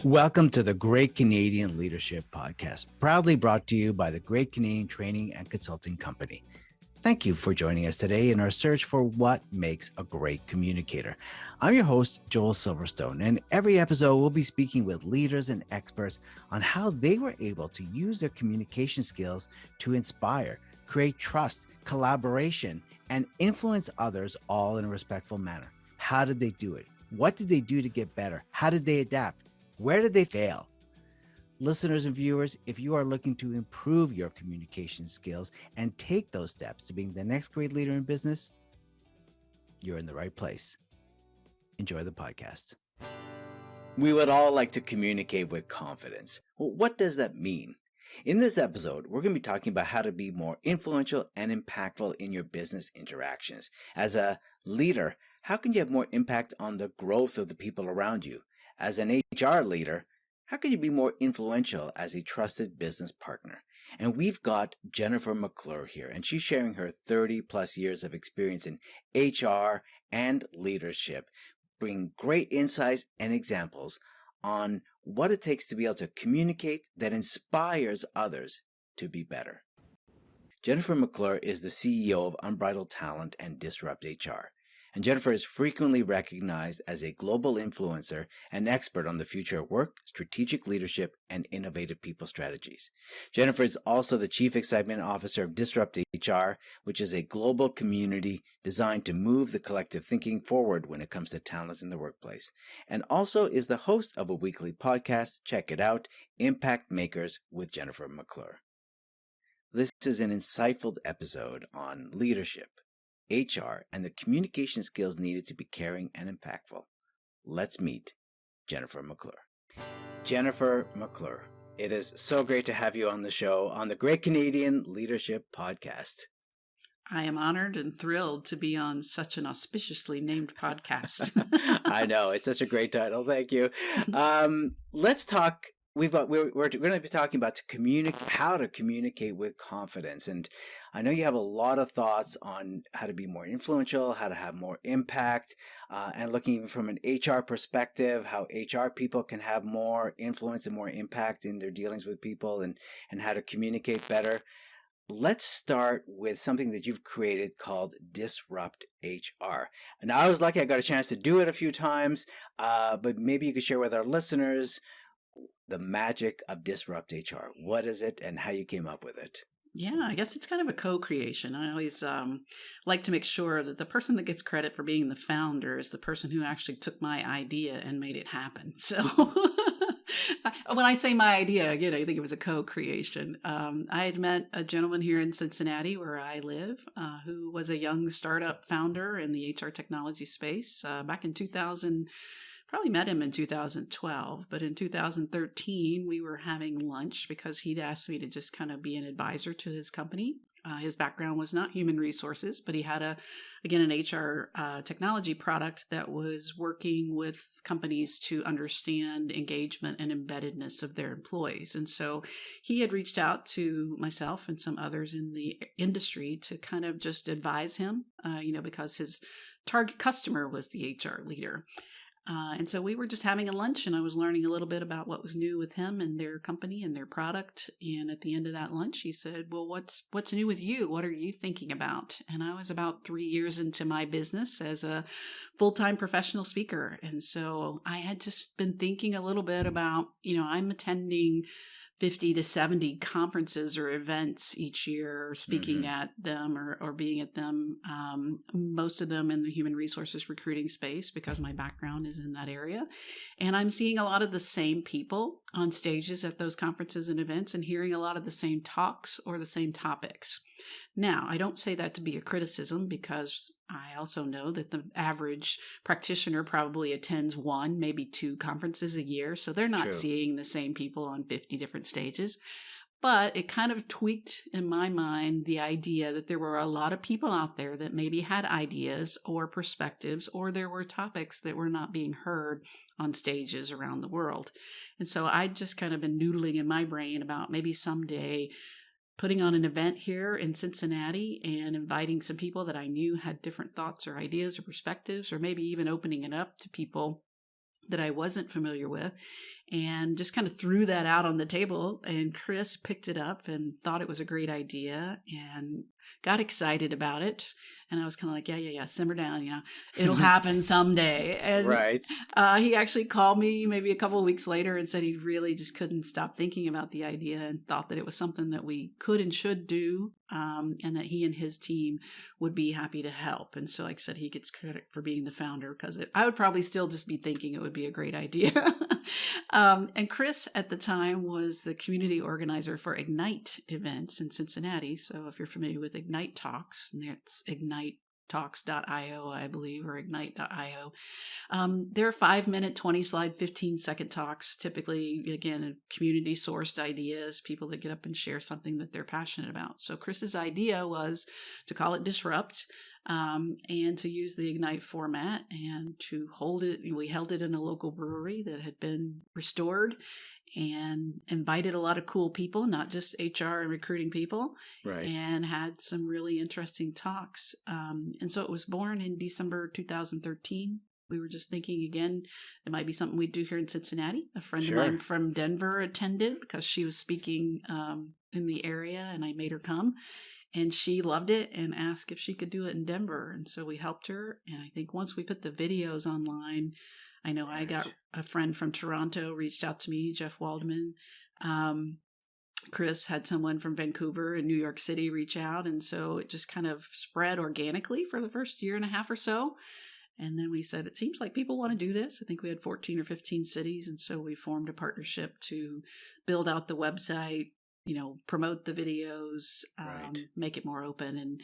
Welcome to the Great Canadian Leadership Podcast, proudly brought to you by the Great Canadian Training and Consulting Company. Thank you for joining us today in our search for what makes a great communicator. I'm your host, Joel Silverstone, and every episode we'll be speaking with leaders and experts on how they were able to use their communication skills to inspire, create trust, collaboration, and influence others all in a respectful manner. How did they do it? What did they do to get better? How did they adapt? Where did they fail? Listeners and viewers, if you are looking to improve your communication skills and take those steps to being the next great leader in business, you're in the right place. Enjoy the podcast. We would all like to communicate with confidence. Well, what does that mean? In this episode, we're going to be talking about how to be more influential and impactful in your business interactions. As a leader, how can you have more impact on the growth of the people around you? As an HR leader, how can you be more influential as a trusted business partner? And we've got Jennifer McClure here, and she's sharing her 30 plus years of experience in HR and leadership, bringing great insights and examples on what it takes to be able to communicate that inspires others to be better. Jennifer McClure is the CEO of Unbridled Talent and Disrupt HR. And Jennifer is frequently recognized as a global influencer and expert on the future of work, strategic leadership, and innovative people strategies. Jennifer is also the Chief Excitement Officer of Disrupt HR, which is a global community designed to move the collective thinking forward when it comes to talent in the workplace, and also is the host of a weekly podcast. Check it out, Impact Makers with Jennifer McClure. This is an insightful episode on leadership, HR, and the communication skills needed to be caring and impactful. Let's meet Jennifer McClure. Jennifer McClure, it is so great to have you on the show on the Great Canadian Leadership Podcast. I am honored and thrilled to be on such an auspiciously named podcast. I know, it's such a great title. Thank you. Let's talk. We're going to be talking about how to communicate with confidence. And I know you have a lot of thoughts on how to be more influential, how to have more impact, and looking from an HR perspective, how HR people can have more influence and more impact in their dealings with people and how to communicate better. Let's start with something that you've created called Disrupt HR. And I was lucky I got a chance to do it a few times, but maybe you could share with our listeners the magic of Disrupt HR. What is it and how you came up with it? Yeah, I guess it's kind of a co-creation. I always like to make sure that the person that gets credit for being the founder is the person who actually took my idea and made it happen. So when I say my idea, again, I think it was a co-creation. I had met a gentleman here in Cincinnati where I live who was a young startup founder in the HR technology space back in 2000. Probably met him in 2012, but in 2013, we were having lunch because he'd asked me to just kind of be an advisor to his company. His background was not human resources, but he had an HR technology product that was working with companies to understand engagement and embeddedness of their employees. And so he had reached out to myself and some others in the industry to kind of just advise him, because his target customer was the HR leader. And so we were just having a lunch and I was learning a little bit about what was new with him and their company and their product. And at the end of that lunch, he said, well, what's new with you? What are you thinking about? And I was about 3 years into my business as a full-time professional speaker. And so I had just been thinking a little bit about, I'm attending 50 to 70 conferences or events each year, speaking at them or being at them, most of them in the human resources recruiting space because my background is in that area. And I'm seeing a lot of the same people on stages at those conferences and events and hearing a lot of the same talks or the same topics. Now, I don't say that to be a criticism because I also know that the average practitioner probably attends 1, maybe 2 conferences a year. So they're not True. seeing the same people on 50 different stages. But it kind of tweaked in my mind the idea that there were a lot of people out there that maybe had ideas or perspectives, or there were topics that were not being heard on stages around the world. And so I'd just kind of been noodling in my brain about maybe someday putting on an event here in Cincinnati and inviting some people that I knew had different thoughts or ideas or perspectives, or maybe even opening it up to people that I wasn't familiar with, and just kind of threw that out on the table. And Chris picked it up and thought it was a great idea and got excited about it. And I was kind of like, yeah, simmer down, it'll happen someday. And Right. he actually called me maybe a couple of weeks later and said he really just couldn't stop thinking about the idea and thought that it was something that we could and should do, and that he and his team would be happy to help. And so, like I said, he gets credit for being the founder, because I would probably still just be thinking it would be a great idea. And Chris at the time was the community organizer for Ignite events in Cincinnati. So if you're familiar with Ignite Talks, and it's ignitetalks.io, I believe, or ignite.io. They're 5-minute, 20-slide, 15-second talks, typically, again, community-sourced ideas, people that get up and share something that they're passionate about. So Chris's idea was to call it Disrupt, and to use the Ignite format and to hold it. We held it in a local brewery that had been restored and invited a lot of cool people, not just HR and recruiting people, Right. and had some really interesting talks. And so it was born in December 2013. We were just thinking, again, it might be something we'd do here in Cincinnati. A friend Sure. of mine from Denver attended because she was speaking in the area, and I made her come. And she loved it and asked if she could do it in Denver. And so we helped her. And I think once we put the videos online, I know I got a friend from Toronto reached out to me, Jeff Waldman. Chris had someone from Vancouver and New York City reach out. And so it just kind of spread organically for the first year and a half or so. And then we said, it seems like people want to do this. I think we had 14 or 15 cities. And so we formed a partnership to build out the website, promote the videos, make it more open. And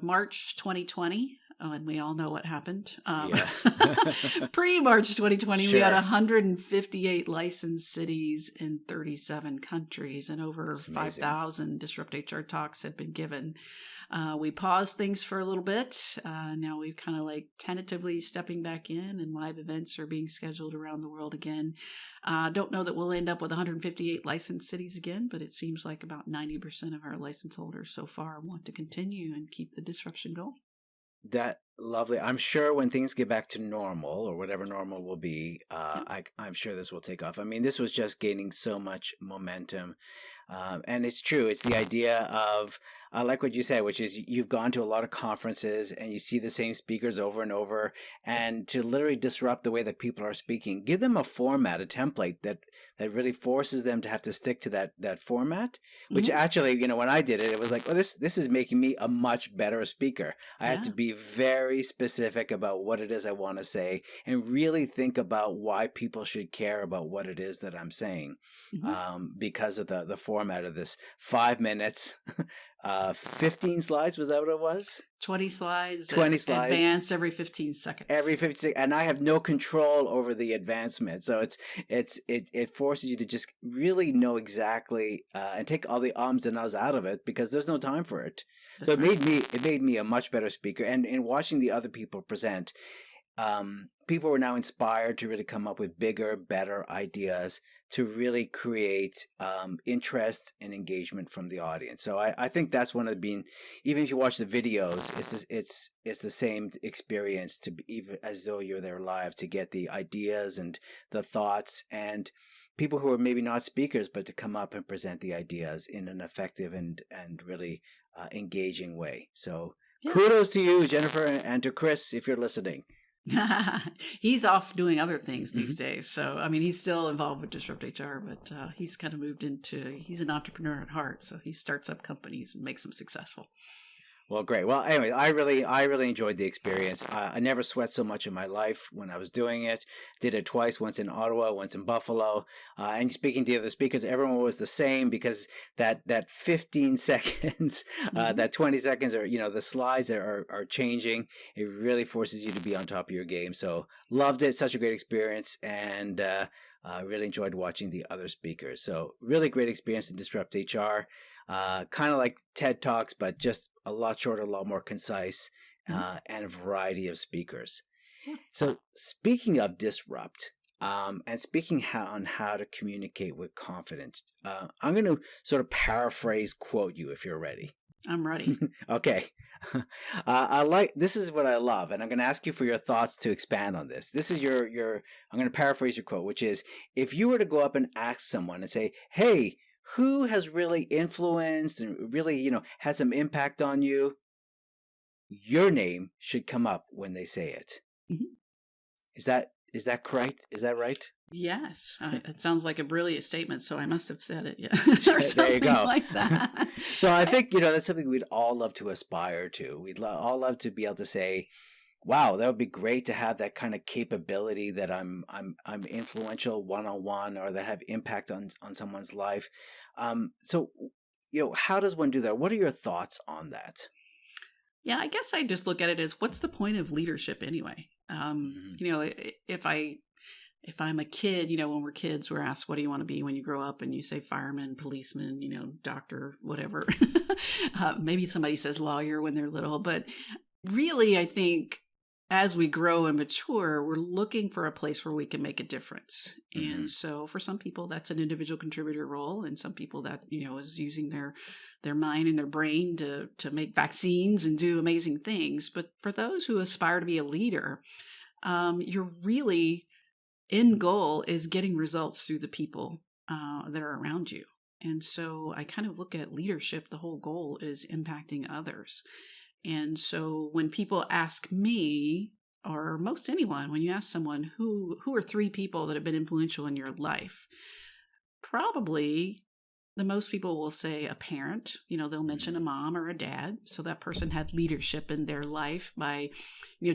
March 2020, and we all know what happened. Pre-March 2020, Sure. we had 158 licensed cities in 37 countries, and over 5,000 Disrupt HR talks had been given. We paused things for a little bit. Now we've kind of like tentatively stepping back in, and live events are being scheduled around the world again. Don't know that we'll end up with 158 licensed cities again, but it seems like about 90% of our license holders so far want to continue and keep the disruption going. That lovely. I'm sure when things get back to normal, or whatever normal will be, I'm sure this will take off. I mean, this was just gaining so much momentum. And it's true. It's the idea of, I like what you said, which is you've gone to a lot of conferences and you see the same speakers over and over, and to literally disrupt the way that people are speaking, give them a format, a template that really forces them to have to stick to that format, which actually, when I did it, it was like, oh, this is making me a much better speaker. I have to be very specific about what it is I want to say and really think about why people should care about what it is that I'm saying, because of the format of this 5 minutes, 15 slides. Was that what it was? 20 slides. 20 slides. Advanced every 15 seconds. Every 15 seconds. And I have no control over the advancement. So it forces you to just really know exactly and take all the ums and ahs out of it, because there's no time for it. That's so it made me a much better speaker. And in watching the other people present, people were now inspired to really come up with bigger, better ideas to really create interest and engagement from the audience. So I think that's one of the even if you watch the videos, it's the same experience, to be, even as though you're there live, to get the ideas and the thoughts, and people who are maybe not speakers, but to come up and present the ideas in an effective and really engaging way. So kudos to you, Jennifer, and to Chris, if you're listening. He's off doing other things these days. So, I mean, he's still involved with Disrupt HR, but he's kind of he's an entrepreneur at heart. So he starts up companies and makes them successful. Well, great. Well, anyway, I really enjoyed the experience. I never sweat so much in my life when I was doing it. Did it twice, once in Ottawa, once in Buffalo. And speaking to the other speakers, everyone was the same, because that 15 seconds, that 20 seconds, or the slides are changing. It really forces you to be on top of your game. So loved it. Such a great experience, and really enjoyed watching the other speakers. So really great experience in Disrupt HR. Kind of like TED Talks, but just a lot shorter, a lot more concise, and a variety of speakers. Yeah. So speaking of disrupt, and speaking on how to communicate with confidence, I'm going to sort of quote you if you're ready. I'm ready. Okay. I like, this is what I love, and I'm going to ask you for your thoughts to expand on this. This is your I'm going to paraphrase your quote, which is, if you were to go up and ask someone and say, "Hey, who has really influenced and really, had some impact on you?" Your name should come up when they say it. Mhm. Is that correct? Is that right? Yes, it sounds like a brilliant statement, so I must have said it, yeah, or There you something go. like that. So I I, think, that's something we'd all love to aspire to. We'd all love to be able to say, "Wow, that would be great to have that kind of capability that I'm influential one on one, or that have impact on someone's life." So, how does one do that? What are your thoughts on that? yeah, I guess I just look at it as, what's the point of leadership anyway? Mhm. If I'm a kid, when we're kids, we're asked, what do you want to be when you grow up? And you say fireman, policeman, doctor, whatever. Maybe somebody says lawyer when they're little, but really, I think as we grow and mature, we're looking for a place where we can make a difference. And Mhm. so for some people, that's an individual contributor role. And some people that, is using their mind and their brain to make vaccines and do amazing things. But for those who aspire to be a leader, your really end goal is getting results through the people that are around you. And so I kind of look at leadership, the whole goal is impacting others. And so when people ask me, or most anyone, when you ask someone who are three people that have been influential in your life, probably the most people will say a parent. They'll mention a Mhm. mom or a dad. So that person had leadership in their life by,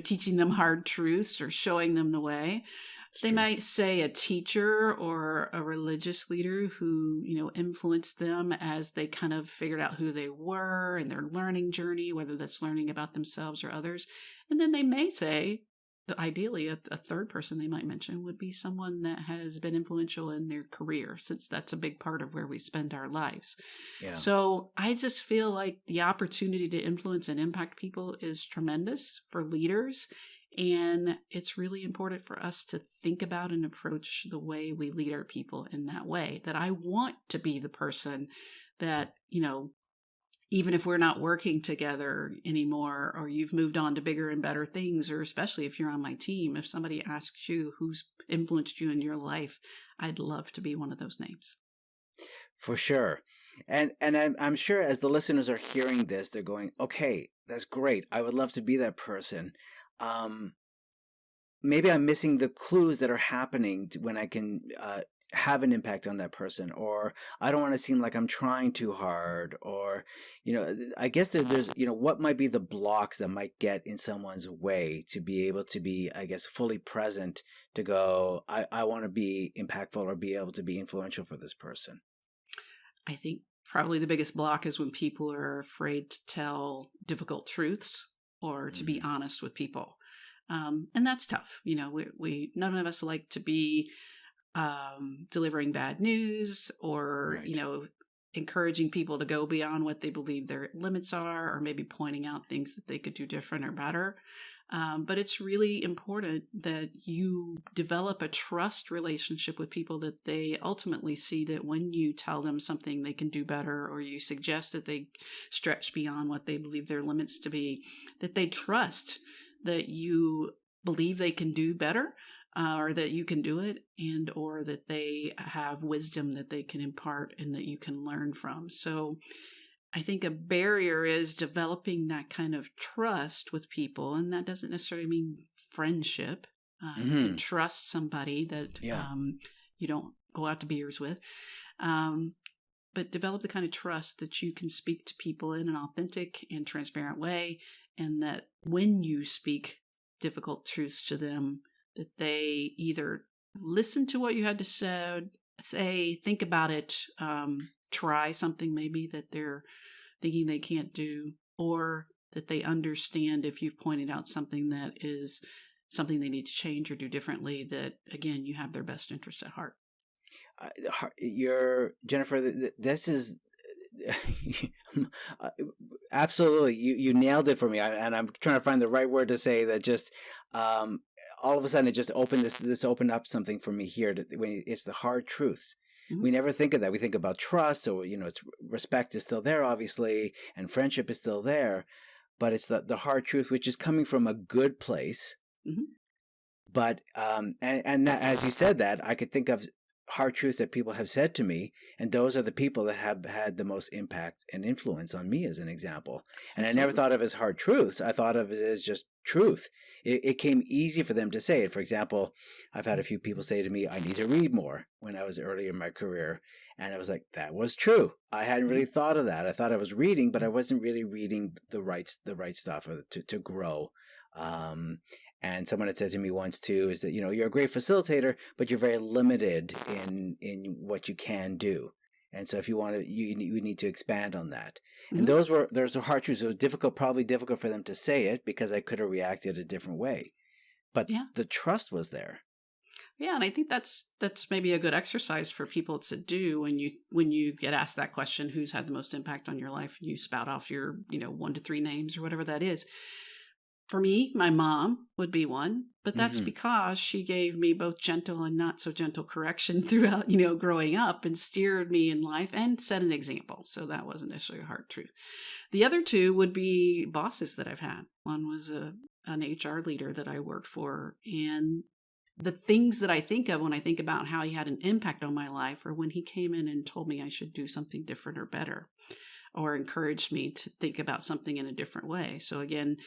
teaching them hard truths or showing them the way. It's They true. might say a teacher or a religious leader who, influenced them as they kind of figured out who they were and their learning journey, whether that's learning about themselves or others. And then they may say, that ideally, a third person they might mention would be someone that has been influential in their career, since that's a big part of where we spend our lives. Yeah. So I just feel like the opportunity to influence and impact people is tremendous for leaders. And it's really important for us to think about and approach the way we lead our people in that way. That I want to be the person that, even if we're not working together anymore, or you've moved on to bigger and better things, or especially if you're on my team, if somebody asks you who's influenced you in your life, I'd love to be one of those names. For sure. And I'm sure as the listeners are hearing this, they're going, "Okay, that's great. I would love to be that person." Um, Maybe I'm missing the clues that are happening when I can have an impact on that person, or I don't want to seem like I'm trying too hard, or I guess there's what might be the blocks that might get in someone's way to be able to be, I guess, fully present to go, I want to be impactful or be able to be influential for this person. I think probably the biggest block is when people are afraid to tell difficult truths or to be Hmm. honest with people. And that's tough. We none of us like to be delivering bad news, or Right. encouraging people to go beyond what they believe their limits are, or maybe pointing out things that they could do different or better. But it's really important that you develop a trust relationship with people, that they ultimately see that when you tell them something they can do better, or you suggest that they stretch beyond what they believe their limits to be, that they trust that you believe they can do better, or that you can do it, and or that they have wisdom that they can impart and that you can learn from. So I think a barrier is developing that kind of trust with people, and that doesn't necessarily mean friendship. You can Hmm. trust somebody that Yeah. you don't go out to beers with, um, but develop the kind of trust that you can speak to people in an authentic and transparent way, and that when you speak difficult truths to them, that they either listen to what you had to say, think about it, try something maybe that they're thinking they can't do, or that they understand if you've pointed out something that is something they need to change or do differently, that again, you have their best interest at heart. You're Jennifer. This is uh, absolutely, you nailed it for me. And I'm trying to find the right word to say that. Just um, all of a sudden, it just opened this opened up something for me here. When it's the hard truths. Mhm. We never think of that. We think about trust, or it's respect is still there, obviously, and friendship is still there, but it's the hard truth, which is coming from a good place. Mhm. But and as you said that, I could think of hard truths that people have said to me, and those are the people that have had the most impact and influence on me, as an example. And I never Absolutely. thought of it as hard truths. I thought of it as just truth. It came easy for them to say it. For example, I've had a few people say to me, "I need to read more," when I was early in my career, and I was like, that was true. I hadn't Mhm. really thought of that. I thought I was reading, but I wasn't really reading the right stuff, or to grow. Um, and someone had said to me once too, is that you're a great facilitator, but you're very limited in what you can do. And so if you want to, you need to expand on that. And Mhm. those are hard truths. It was difficult, probably difficult for them to say it, because I could have reacted a different way. But Yeah. the trust was there. Yeah, and I think that's maybe a good exercise for people to do when you get asked that question, who's had the most impact on your life, and you spout off your, 1 to 3 names or whatever that is. For me, my mom would be one, but that's Hmm. because she gave me both gentle and not so gentle correction throughout, growing up, and steered me in life and set an example. So that wasn't necessarily a hard truth. The other two would be bosses that I've had. One was an HR leader that I worked for, and the things that I think of when I think about how he had an impact on my life, or when he came in and told me I should do something different or better, or encouraged me to think about something in a different way. So again,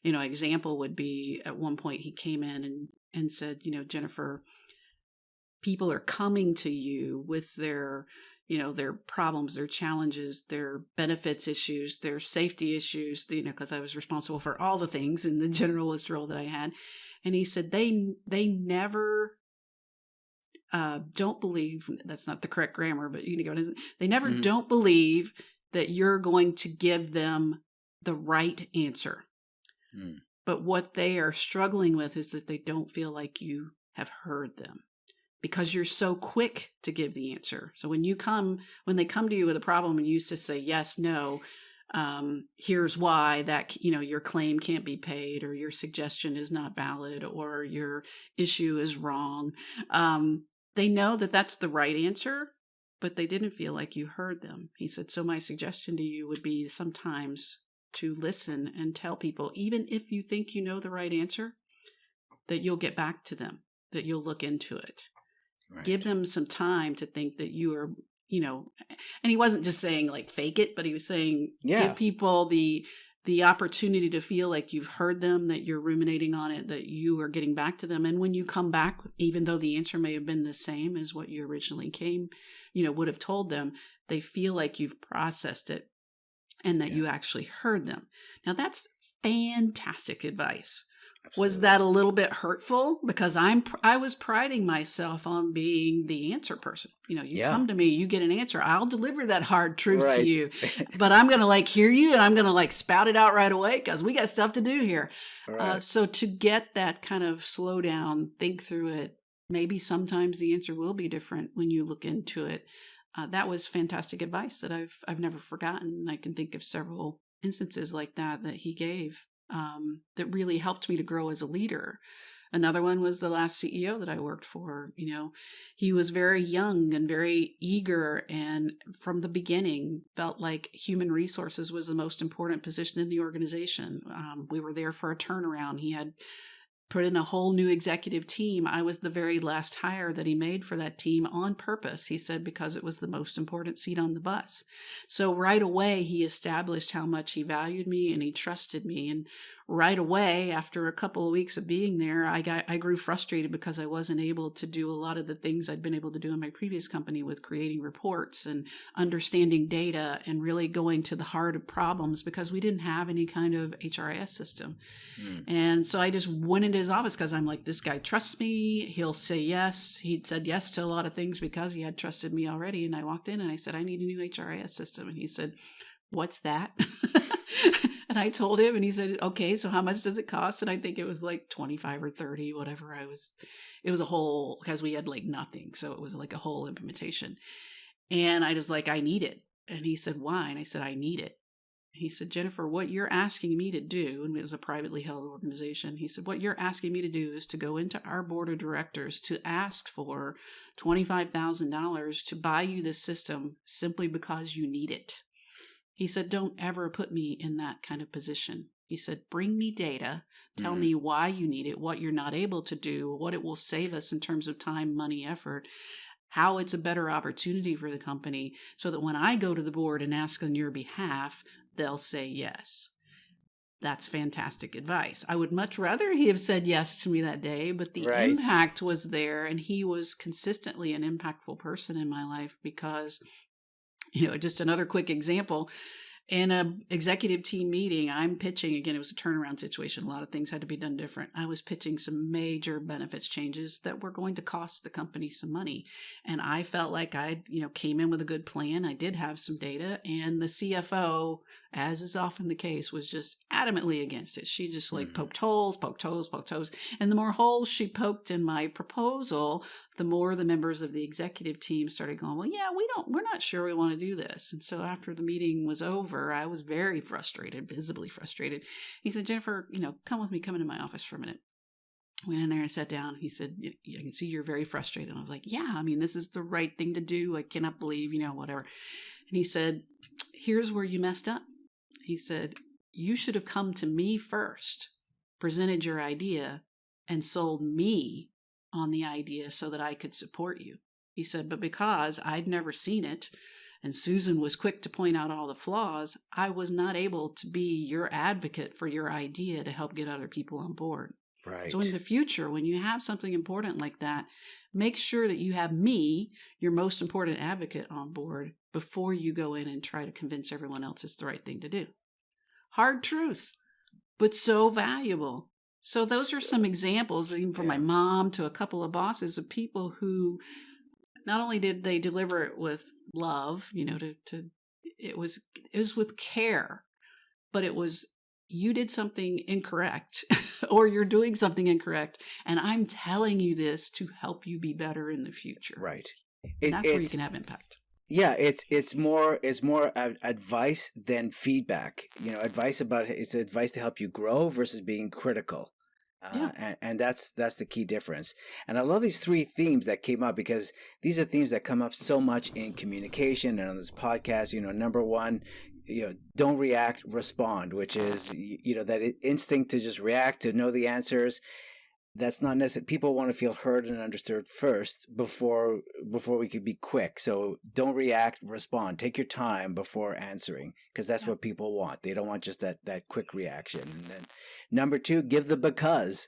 example would be, at one point he came in and said, Jennifer, people are coming to you with their problems, their challenges, their benefits issues, their safety issues, because I was responsible for all the things in the generalist role that I had. And he said, they never don't believe, that's not the correct grammar, but they never Hmm. don't believe that you're going to give them the right answer. Mm. But what they are struggling with is that they don't feel like you have heard them, because you're so quick to give the answer. So when they come to you with a problem and you just say yes, no, here's why, that your claim can't be paid, or your suggestion is not valid, or your issue is wrong. They know that that's the right answer, but they didn't feel like you heard them. He said, so my suggestion to you would be sometimes to listen and tell people, even if you think you know the right answer, that you'll get back to them, that you'll look into it. Give Right. them some time to think that you are, and he wasn't just saying like fake it, but he was saying give Yeah. people the opportunity to feel like you've heard them, that you're ruminating on it, that you are getting back to them. And when you come back, even though the answer may have been the same as what you originally would have told them, they feel like you've processed it and that Yeah. you actually heard them. Now that's fantastic advice. Was Absolutely. that a little bit hurtful? Because I was priding myself on being the answer person. You Yeah. come to me, you get an answer. I'll deliver that hard truth to Right. you, but I'm going to hear you, and I'm going to spout it out right away, because we got stuff to do here. Right. So to get that kind of slow down, think through it, maybe sometimes the answer will be different when you look into it. That was fantastic advice that I've never forgotten. I can think of several instances like that he gave, that really helped me to grow as a leader. Another one was the last CEO that I worked for. He was very young and very eager, and from the beginning felt like human resources was the most important position in the organization. We were there for a turnaround. He had put in a whole new executive team. I was the very last hire that he made for that team on purpose, he said, because it was the most important seat on the bus. So right away, he established how much he valued me and he trusted me. And right away, after a couple of weeks of being there, I grew frustrated because I wasn't able to do a lot of the things I'd been able to do in my previous company, with creating reports and understanding data and really going to the heart of problems, because we didn't have any kind of HRIS system. Mm. And so I just went into his office because I'm like, this guy trusts me. He'll say yes. He'd said yes to a lot of things because he had trusted me already. And I walked in and I said, I need a new HRIS system. And he said, what's that? And I told him, and he said, okay, so how much does it cost? And I think it was like 25 or 30, whatever. It was a whole, because we had nothing. So it was like a whole implementation. And I was like, I need it. And he said, why? And I said, I need it. He said, Jennifer, what you're asking me to do, and it was a privately held organization, he said, what you're asking me to do is to go into our board of directors to ask for $25,000 to buy you this system simply because you need it. He said, don't ever put me in that kind of position. He said, bring me data, tell me why you need it, what you're not able to do, what it will save us in terms of time, money, effort, how it's a better opportunity for the company, so that when I go to the board and ask on your behalf, they'll say yes. That's fantastic advice. I would much rather he have said yes to me that day, but the impact was there, and he was consistently an impactful person in my life because, just another quick example. In an executive team meeting, I'm pitching, again, it was a turnaround situation. A lot of things had to be done different. I was pitching some major benefits changes that were going to cost the company some money. And I felt like I, came in with a good plan. I did have some data, and the CFO, as is often the case, was just adamantly against it. She just poked holes. And the more holes she poked in my proposal, the more the members of the executive team started going, well, yeah, we're not sure we want to do this. And so after the meeting was over, I was very frustrated, visibly frustrated. He said, Jennifer, come with me, come into my office for a minute. Went in there and sat down. He said, I can see you're very frustrated. And I was like, yeah, this is the right thing to do. I cannot believe, whatever. And he said, here's where you messed up. He said, you should have come to me first, presented your idea, and sold me on the idea so that I could support you. He said, but because I'd never seen it, and Susan was quick to point out all the flaws, I was not able to be your advocate for your idea to help get other people on board. Right. So in the future, when you have something important like that, make sure that you have me, your most important advocate, on board before you go in and try to convince everyone else it's the right thing to do. Hard truth, but so valuable. So those are some examples, even from my mom to a couple of bosses, of people who not only did they deliver it with love, it was with care, but it was, you did something incorrect or you're doing something incorrect, and I'm telling you this to help you be better in the future. Right. That's where you can have impact. Yeah, it's more advice than feedback. It's advice to help you grow versus being critical. And that's the key difference. And I love these three themes that came up, because these are themes that come up so much in communication and on this podcast. Number one, don't react, respond, which is, that instinct to just react, to know the answers. That's not necessary. People want to feel heard and understood first before we could be quick. So don't react, respond. Take your time before answering, because that's what people want. They don't want just that quick reaction. And then number two, give the because.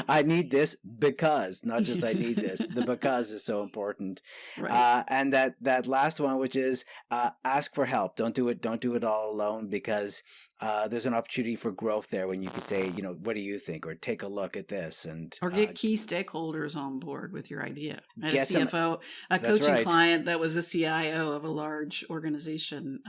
I need this because, not just I need this. The because is so important. Right. And that last one, which is ask for help. Don't do it all alone, because there's an opportunity for growth there when you could say, what do you think, or take a look at this, or get key stakeholders on board with your idea. I had a CFO, a coaching client that was a CIO of a large organization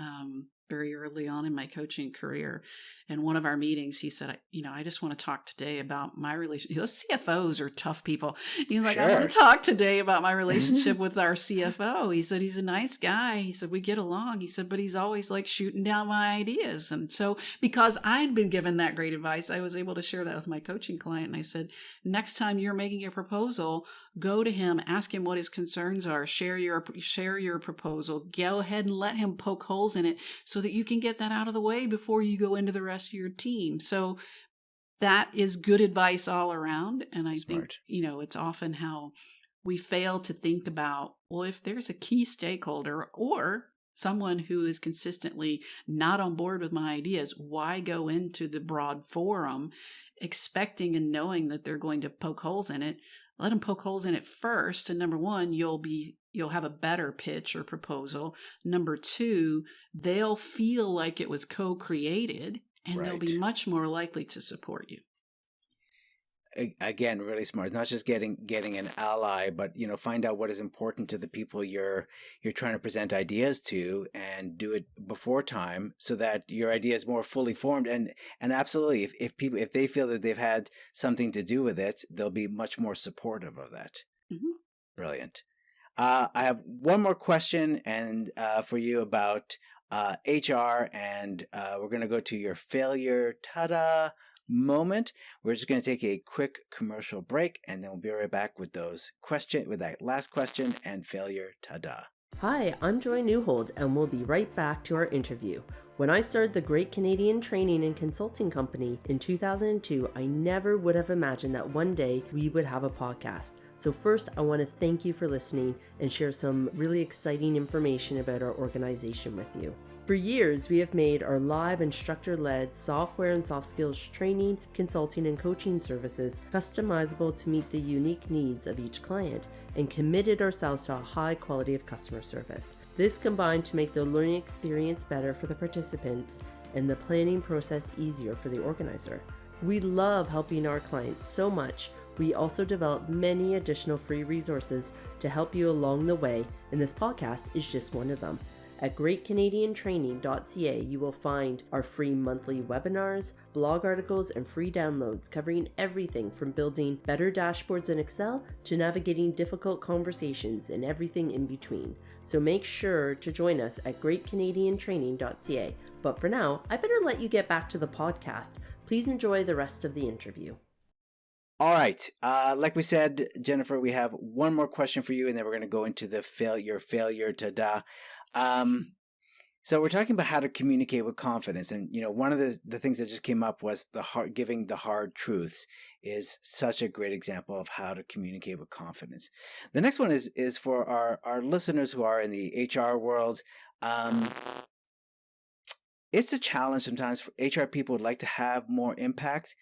very early on in my coaching career. And one of our meetings, he said, I just want to talk today about my relationship. Those CFOs are tough people. He was like, I want to talk today about my relationship with our CFO. He said, he's a nice guy. He said, we get along. He said, but he's always like shooting down my ideas. And so because I'd been given that great advice, I was able to share that with my coaching client. And I said, next time you're making a proposal, go to him, ask him what his concerns are, share your proposal, go ahead and let him poke holes in it so that you can get that out of the way before you go into the rest of your team. So that is good advice all around. And I think, it's often how we fail to think about, well, if there's a key stakeholder or someone who is consistently not on board with my ideas, why go into the broad forum expecting and knowing that they're going to poke holes in it? Let them poke holes in it first. And number one, you'll have a better pitch or proposal. Number two, they'll feel like it was co-created, and they'll be much more likely to support you. Again, really smart. Not just getting an ally, but find out what is important to the people you're trying to present ideas to, and do it before time so that your idea is more fully formed. And absolutely, if they feel that they've had something to do with it, they'll be much more supportive of that. Mm-hmm. Brilliant. I have one more question and for you about HR, and we're going to go to your failure ta-da moment. We're just going to take a quick commercial break, and then we'll be right back with that last question and failure ta-da. Hi, I'm Joy Newhold, and we'll be right back to our interview. When I started the Great Canadian Training and Consulting Company in 2002, I never would have imagined that one day we would have a podcast. So first, I want to thank you for listening and share some really exciting information about our organization with you. For years, we have made our live instructor-led software and soft skills training, consulting, and coaching services customizable to meet the unique needs of each client and committed ourselves to a high quality of customer service. This combined to make the learning experience better for the participants and the planning process easier for the organizer. We love helping our clients so much. We also develop many additional free resources to help you along the way, and this podcast is just one of them. At greatcanadiantraining.ca, you will find our free monthly webinars, blog articles, and free downloads covering everything from building better dashboards in Excel to navigating difficult conversations and everything in between. So make sure to join us at greatcanadiantraining.ca. But for now, I better let you get back to the podcast. Please enjoy the rest of the interview. All right. Like we said, Jennifer, we have one more question for you, and then we're going to go into the failure ta-da. So we're talking about how to communicate with confidence, and one of the things that just came up was giving the hard truths is such a great example of how to communicate with confidence. The next one is for our listeners who are in the HR world. It's a challenge sometimes for HR people would like to have more impact.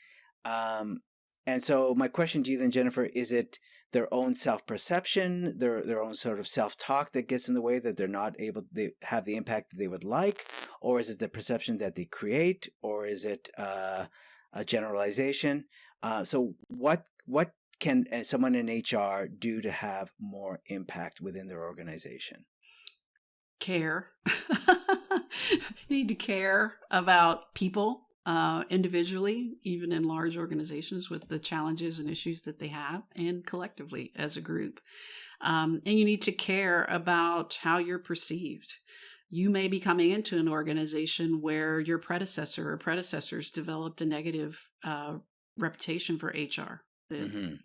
And so my question to you then, Jennifer, is it their own self-perception, their own sort of self-talk that gets in the way that they're not able to have the impact that they would like? Or is it the perception that they create? Or is it a generalization? So what can someone in HR do to have more impact within their organization? Care. You need to care about people. Individually, even in large organizations with the challenges and issues that they have, and collectively as a group. And you need to care about how you're perceived. You may be coming into an organization where your predecessor or predecessors developed a negative reputation for HR.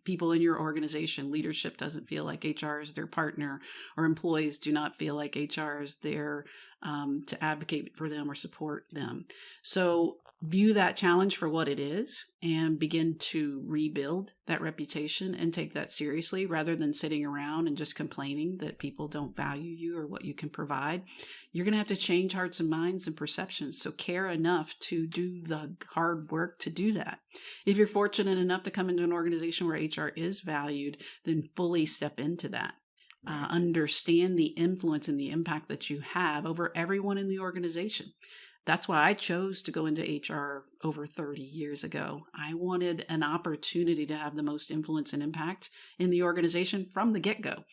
People in your organization, leadership doesn't feel like HR is their partner, or employees do not feel like HR is there to advocate for them or support them. So view that challenge for what it is and begin to rebuild that reputation and take that seriously rather than sitting around and just complaining that people don't value you or what you can provide. You're going to have to change hearts and minds and perceptions. So care enough to do the hard work to do that. If you're fortunate enough to come into an organization where HR is valued, then fully step into that. Right. Understand the influence and the impact that you have over everyone in the organization. That's why I chose to go into HR over 30 years ago. I wanted an opportunity to have the most influence and impact in the organization from the get-go.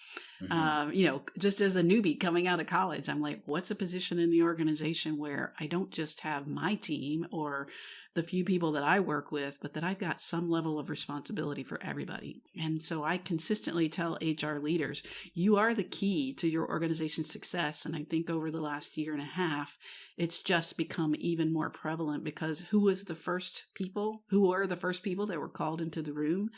Just as a newbie coming out of college, I'm like, what's a position in the organization where I don't just have my team or the few people that I work with, but that I've got some level of responsibility for everybody. And so I consistently tell HR leaders, you are the key to your organization's success. And I think over the last year and a half, it's just become even more prevalent because who were the first people that were called into the room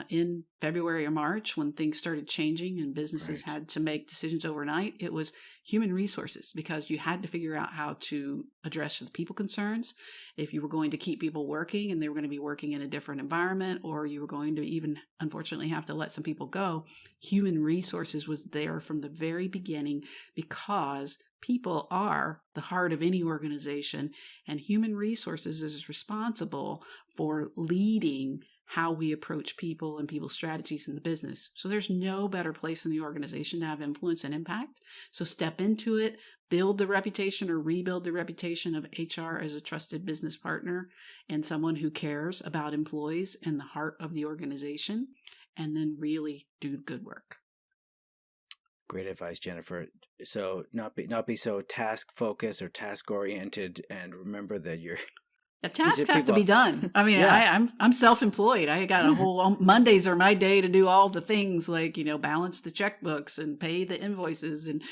in February or March when things started changing and businesses had to make decisions overnight? It was human resources, because you had to figure out how to address the people concerns. If you were going to keep people working and they were going to be working in a different environment, or you were going to even unfortunately have to let some people go, human resources was there from the very beginning, because people are the heart of any organization, and human resources is responsible for leading how we approach people and people's strategies in the business. So there's no better place in the organization to have influence and impact. So step into it, build the reputation or rebuild the reputation of HR as a trusted business partner and someone who cares about employees and the heart of the organization, and then really do good work. Great advice, Jennifer. So not be so task focused or task oriented, and remember that you're tasks have to be done. I mean, I'm self-employed. I got a whole Mondays are my day to do all the things like, balance the checkbooks and pay the invoices. And,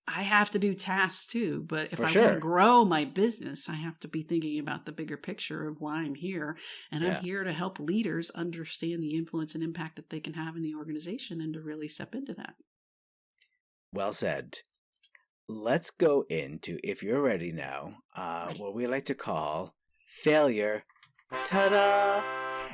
I have to do tasks too, but if For I sure. want to grow my business, I have to be thinking about the bigger picture of why I'm here. And I'm Yeah. here to help leaders understand the influence and impact that they can have in the organization and to really step into that. Well said. Let's go into, if you're ready now, Ready. what we like to call failure. Ta-da!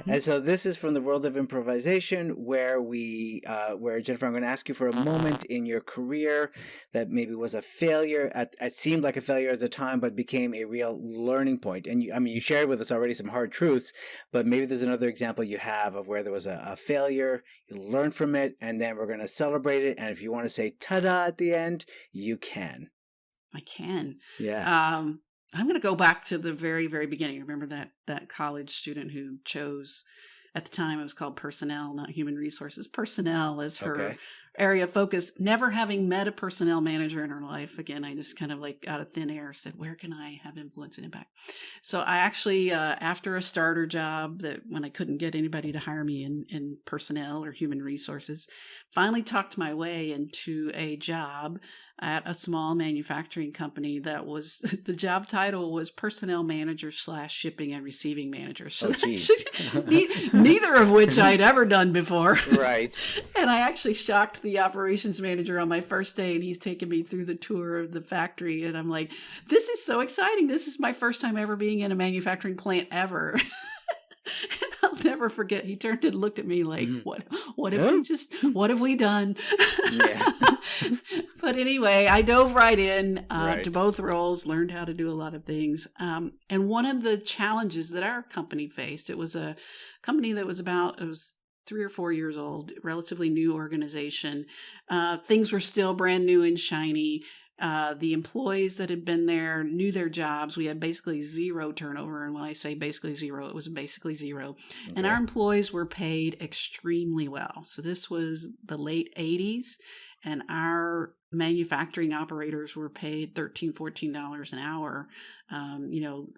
And so this is from the world of improvisation, where where Jennifer, I'm going to ask you for a moment in your career that maybe was a failure. It seemed like a failure at the time, but became a real learning point. And you shared with us already some hard truths, but maybe there's another example you have of where there was a failure, you learned from it, and then we're going to celebrate it. And if you want to say ta-da at the end, you can. I can. Yeah. I'm going to go back to the very, very beginning. Remember that college student who chose, at the time it was called personnel, not human resources, personnel as her area of focus, never having met a personnel manager in her life. Again, I just kind of like out of thin air said, where can I have influence and impact? So I actually, after a starter job, that when I couldn't get anybody to hire me in personnel or human resources, finally talked my way into a job at a small manufacturing company that was, the job title was personnel manager / shipping and receiving manager. So neither of which I'd ever done before. Right. And I actually shocked the operations manager on my first day, and he's taking me through the tour of the factory. And I'm like, this is so exciting. This is my first time ever being in a manufacturing plant ever. And I'll never forget. He turned and looked at me like, what have we done? Yeah. But anyway, I dove right in to both roles, learned how to do a lot of things. And one of the challenges that our company faced, it was a company that was it was 3 or 4 years old, relatively new organization. Things were still brand new and shiny. The employees that had been there knew their jobs. We had basically zero turnover. And when I say basically zero, it was basically zero. Okay. And our employees were paid extremely well. So this was the late 80s. And our manufacturing operators were paid $13, $14 an hour.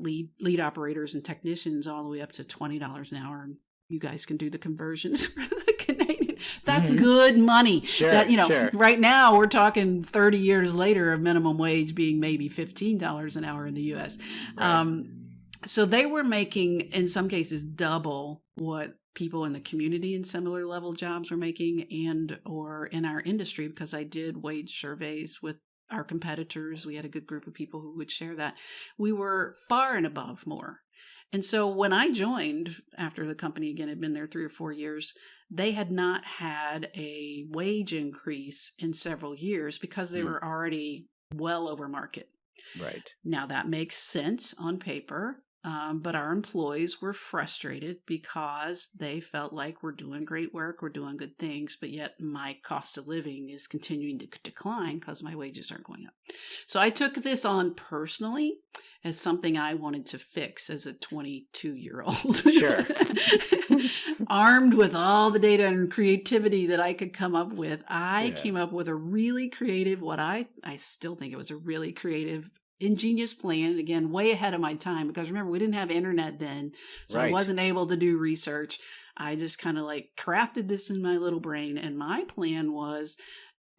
Lead operators and technicians all the way up to $20 an hour. You guys can do the conversions for the Canadian. That's good money. Sure, sure. Right now we're talking 30 years later of minimum wage being maybe $15 an hour in the U.S. Right. So they were making, in some cases, double what people in the community in similar level jobs were making or in our industry, because I did wage surveys with our competitors. We had a good group of people who would share that. We were far and above more. And so when I joined, after the company, again, had been there 3 or 4 years, they had not had a wage increase in several years because they were already well over market. Right. Now, that makes sense on paper, but our employees were frustrated because they felt like we're doing great work, we're doing good things, but yet my cost of living is continuing to decline because my wages aren't going up. So I took this on personally as something I wanted to fix as a 22-year-old. Sure. Armed with all the data and creativity that I could come up with, I came up with a really creative, I still think it was a really creative, ingenious plan. Again, way ahead of my time, because remember, we didn't have internet then, so I wasn't able to do research. I just kind of like crafted this in my little brain, and my plan was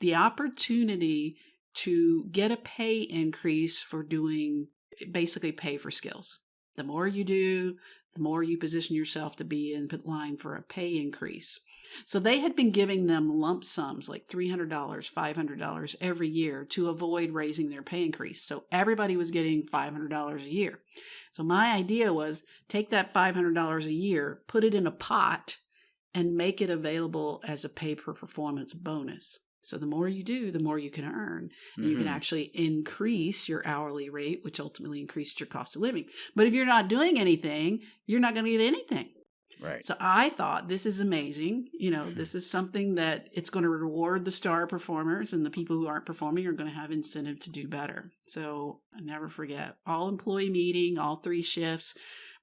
the opportunity to get a pay increase for doing basically pay for skills. The more you do, the more you position yourself to be in line for a pay increase. So they had been giving them lump sums like $300, $500 every year to avoid raising their pay increase. So everybody was getting $500 a year. So my idea was take that $500 a year, put it in a pot, and make it available as a pay per performance bonus. So the more you do, the more you can earn. And you can actually increase your hourly rate, which ultimately increases your cost of living. But if you're not doing anything, you're not going to get anything. Right. So I thought, this is amazing. This is something that it's going to reward the star performers, and the people who aren't performing are going to have incentive to do better. So I never forget, all employee meeting, all 3 shifts,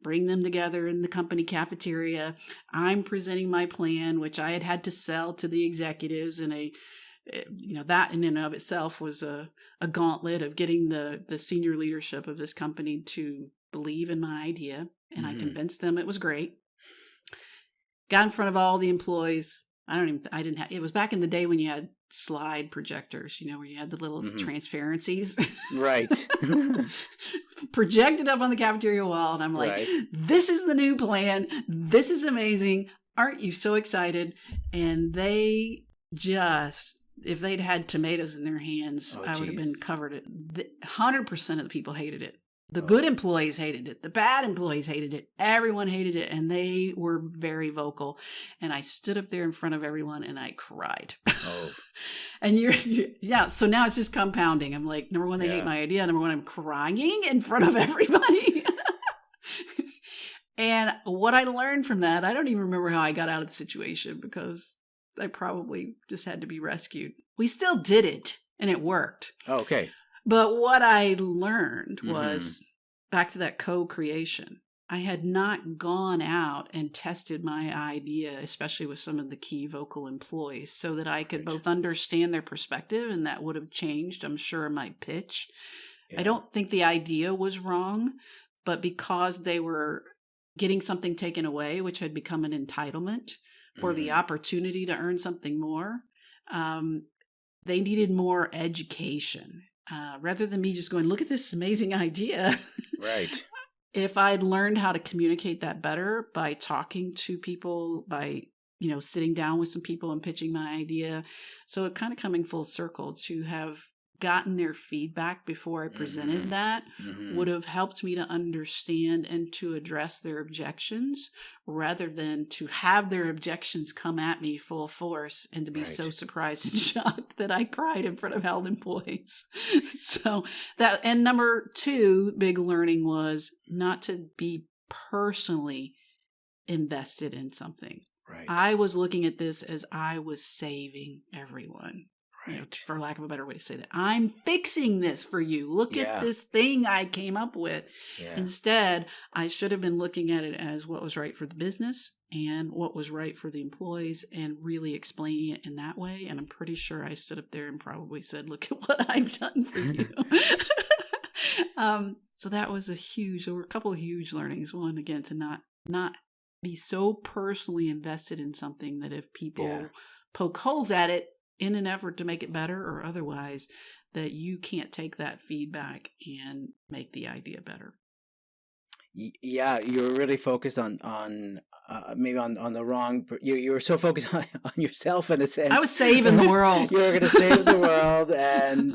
bring them together in the company cafeteria. I'm presenting my plan, which I had to sell to the executives that in and of itself was a gauntlet of getting the senior leadership of this company to believe in my idea. And I convinced them it was great. Got in front of all the employees. It was back in the day when you had slide projectors, where you had the little Mhm. transparencies. Right. Projected up on the cafeteria wall. And I'm like, Right. this is the new plan. This is amazing. Aren't you so excited? And they just, if they'd had tomatoes in their hands, Oh, I would have been geez. covered it. 100% of the people hated it. The Oh. good employees hated it. The bad employees hated it. Everyone hated it. And they were very vocal. And I stood up there in front of everyone and I cried. Oh. And yeah. So now it's just compounding. I'm like, number one, they hate Yeah. my idea. Number one, I'm crying in front of everybody. And what I learned from that, I don't even remember how I got out of the situation because I probably just had to be rescued. We still did it and it worked. Oh, okay. But what I learned Mhm. was back to that co-creation. I had not gone out and tested my idea, especially with some of the key vocal employees, so that I could Right. both understand their perspective, and that would have changed, I'm sure, my pitch. I Yeah. don't think the idea was wrong, but because they were getting something taken away, which had become an entitlement, or the Mhm. opportunity to earn something more, they needed more education. Rather than me just going, look at this amazing idea. Right. If I'd learned how to communicate that better by talking to people, by sitting down with some people and pitching my idea, so it kind of coming full circle to have gotten their feedback before I presented Mhm. that Mhm. would have helped me to understand and to address their objections rather than to have their objections come at me full force and to be so Right. surprised and shocked that I cried in front of held employees. So that, and number two big learning was not to be personally invested in something. Right. I was looking at this as I was saving everyone. Right. For lack of a better way to say that. I'm fixing this for you. Look Yeah. at this thing I came up with. Yeah. Instead, I should have been looking at it as what was right for the business and what was right for the employees and really explaining it in that way. And I'm pretty sure I stood up there and probably said, look at what I've done for you. So that was there were a couple of huge learnings. One, again, to not be so personally invested in something that if people Yeah. poke holes at it in an effort to make it better or otherwise, that you can't take that feedback and make the idea better. Yeah, you're really focused on maybe on the wrong. You were so focused on yourself in a sense. I was saving the world. You were going to save the world, and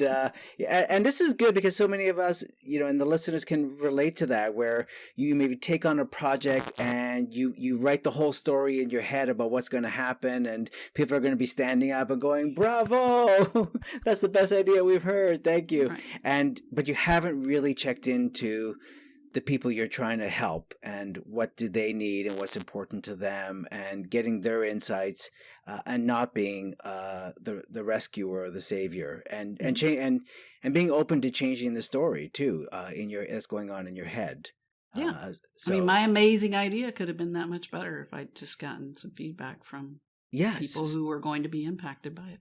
this is good because so many of us, and the listeners can relate to that. Where you maybe take on a project and you write the whole story in your head about what's going to happen, and people are going to be standing up and going, "Bravo! That's the best idea we've heard. Thank you." Right. But you haven't really checked into the people you're trying to help and what do they need and what's important to them, and getting their insights, and not being the rescuer or the savior, and being open to changing the story too, that's going on in your head. Yeah. So I mean, my amazing idea could have been that much better if I'd just gotten some feedback from yeah, people who were going to be impacted by it.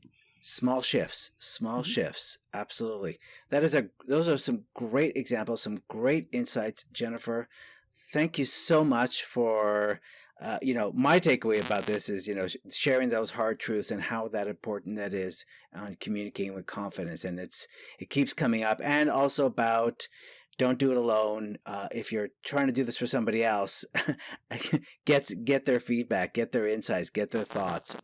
small shifts, Mhm. shifts. Absolutely. Those are some great examples, some great insights, Jennifer. Thank you so much for, my takeaway about this is, sharing those hard truths and how that important that is on communicating with confidence. And it keeps coming up, and also about don't do it alone. If you're trying to do this for somebody else, get their feedback, get their insights, get their thoughts,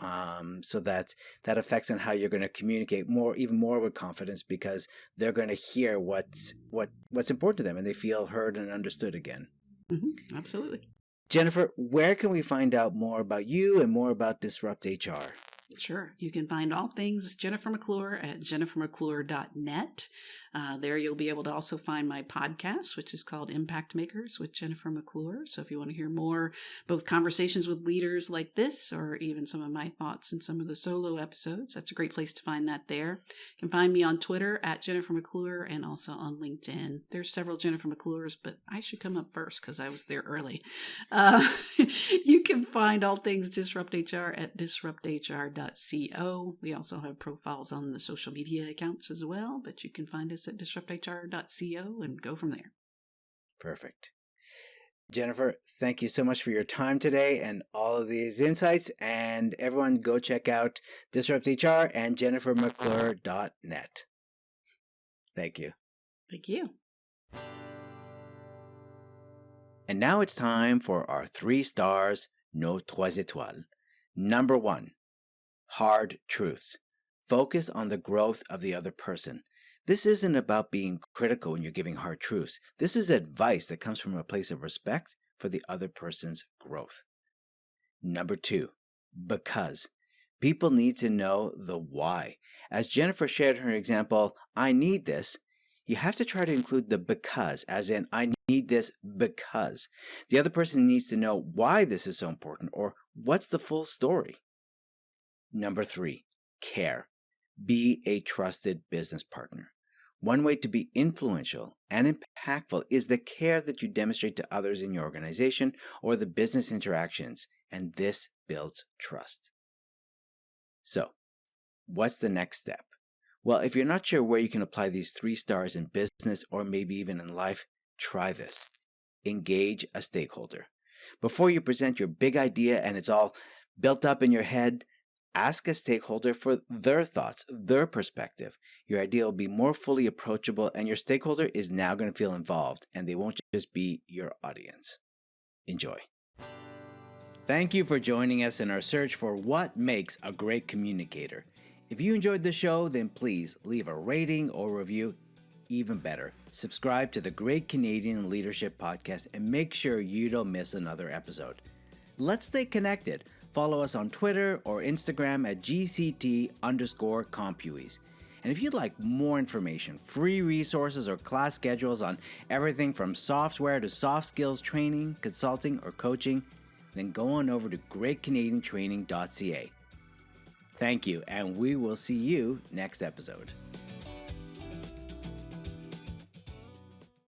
so that affects on how you're going to communicate even more with confidence, because they're going to hear what's important to them, and they feel heard and understood again. Mm-hmm. Absolutely. Jennifer, where can we find out more about you and more about Disrupt HR? Sure. You can find all things Jennifer McClure at jennifermcclure.net. There you'll be able to also find my podcast, which is called Impact Makers with Jennifer McClure. So if you want to hear more, both conversations with leaders like this, or even some of my thoughts in some of the solo episodes, that's a great place to find that there. You can find me on Twitter at Jennifer McClure, and also on LinkedIn. There's several Jennifer McClures, but I should come up first because I was there early. You can find all things Disrupt HR at disrupthr.co. We also have profiles on the social media accounts as well, but you can find us at disrupthr.co and go from there. Perfect. Jennifer, thank you so much for your time today and all of these insights. And everyone go check out Disrupt HR and jennifermcclure.net. Thank you. Thank you. And now it's time for our 3 stars, nos 3 étoiles. Number 1, hard truths. Focus on the growth of the other person. This isn't about being critical when you're giving hard truths. This is advice that comes from a place of respect for the other person's growth. Number 2, because. People need to know the why. As Jennifer shared in her example, I need this. You have to try to include the because, as in, I need this because. The other person needs to know why this is so important, or what's the full story. Number 3, care. Be a trusted business partner. One way to be influential and impactful is the care that you demonstrate to others in your organization or the business interactions, and this builds trust. So, what's the next step? Well, if you're not sure where you can apply these 3 stars in business or maybe even in life, try this. Engage a stakeholder. Before you present your big idea and it's all built up in your head, ask a stakeholder for their thoughts, their perspective. Your idea will be more fully approachable and your stakeholder is now going to feel involved and they won't just be your audience. Enjoy. Thank you for joining us in our search for what makes a great communicator. If you enjoyed the show, then please leave a rating or review. Even better, subscribe to the Great Canadian Leadership Podcast and make sure you don't miss another episode. Let's stay connected. Follow us on Twitter or Instagram at GCT_Compues. And if you'd like more information, free resources, or class schedules on everything from software to soft skills training, consulting, or coaching, then go on over to greatcanadiantraining.ca. Thank you, and we will see you next episode.